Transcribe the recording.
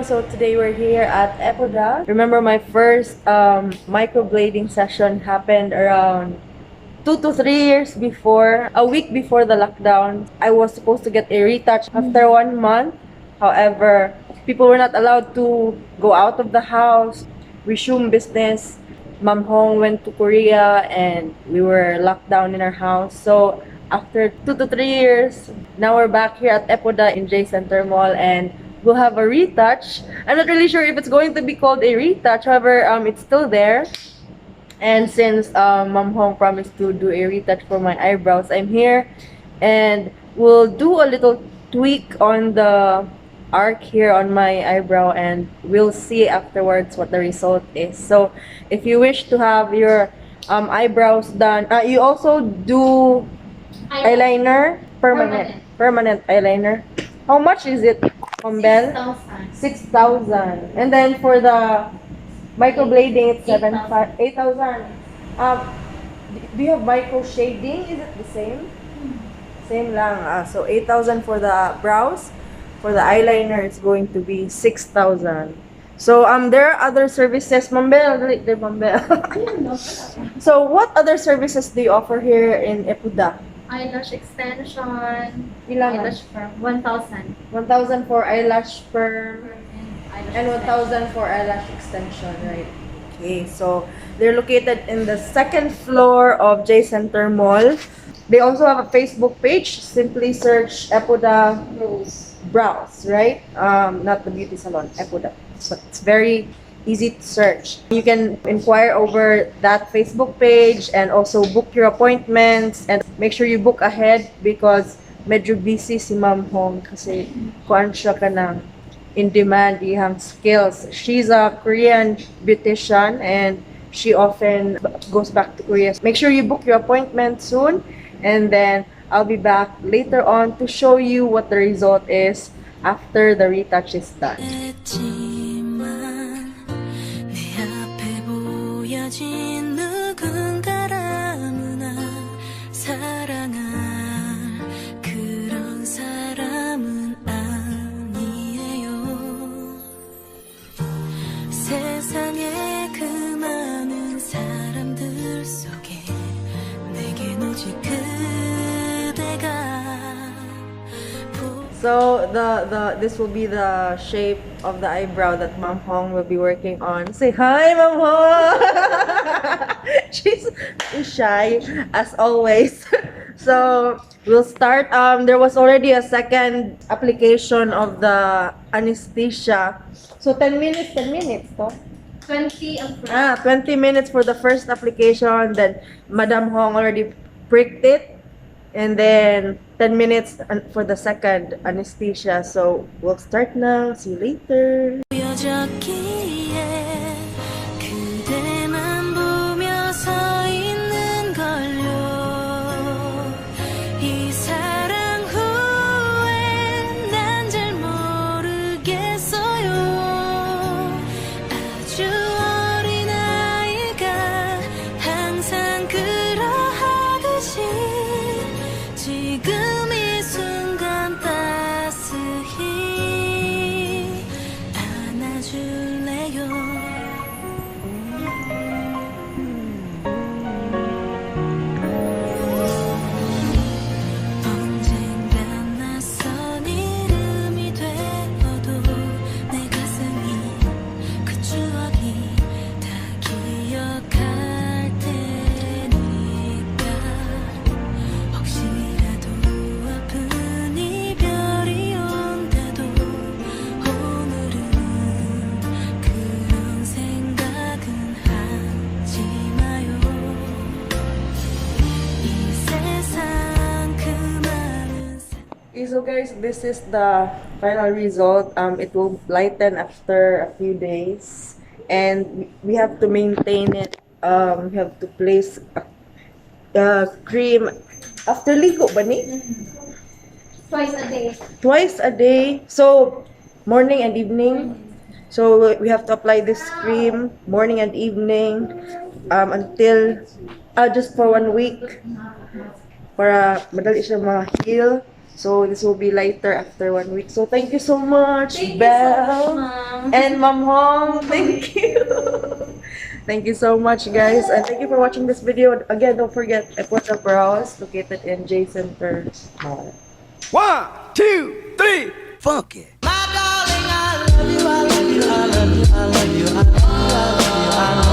everyone, so today we're here at Epoda. Remember my first microblading session happened around 2 to 3 years before, a week before the lockdown. I was supposed to get a retouch after 1 month. However, people were not allowed to go out of the house, resume business. Ma'am Hong went to Korea and we were locked down in our house. So after 2 to 3 years, now we're back here at Epoda in J Center Mall and we'll have a retouch. I'm not really sure if it's going to be called a retouch, however, it's still there. And since Ma'am Hong promised to do a retouch for my eyebrows, I'm here and we'll do a little tweak on the arc here on my eyebrow and we'll see afterwards what the result is. So if you wish to have your eyebrows done, you also do eyeliner, permanent eyeliner. How much is it, Bell? 6,000. And then for the microblading, it's 8,000. Do you have micro shading? Is it the same? Same lang. So 8,000 for the brows. For the eyeliner, it's going to be 6,000. So there are other services, Mambel. So what other services do you offer here in Epoda? Eyelash extension. Ilan? Eyelash perm. 1,000. 1,000 for eyelash perm and Eyelash 1,000 for eyelash extension, right? Okay, so they're located in the second floor of J Center Mall. They also have a Facebook page. Simply search Epoda Brows, right? Not the beauty salon, Epoda. So it's very easy to search. You can inquire over that Facebook page and also book your appointments and make sure you book ahead because medyo busy si Ma'am Hong kasi kuan siya ka ng in demand, ihang skills. She's a Korean beautician and she often goes back to Korea. Make sure you book your appointment soon and then I'll be back later on to show you what the result is after the retouch is done. So this will be the shape of the eyebrow that Ma'am Hong will be working on. Say hi, Ma'am Hong. She's shy as always. So we'll start. There was already a second application of the anesthesia. So 10 minutes. 20 ang first. 20 minutes for the first application. Then Madam Hong already pricked it. And then 10 minutes for the second anesthesia. So we'll start now. See you later. Okay, so guys, this is the final result. It will lighten after a few days, and we have to maintain it. We have to place a cream after ligo ba ni? Twice a day. Twice a day. So morning and evening. So we have to apply this cream morning and evening until just for 1 week para madali siya ma-heal. So this will be later after 1 week. So thank you so much, Thank you so Belle. much, Mom. And Mom Hong, thank you. Thank you so much, guys. And thank you for watching this video. Again, don't forget, Epoda Browse, located in J Center Mall. 1, 2, 3, funky. My darling, I love you, I love you, I love you, I love you, I love you, I love you.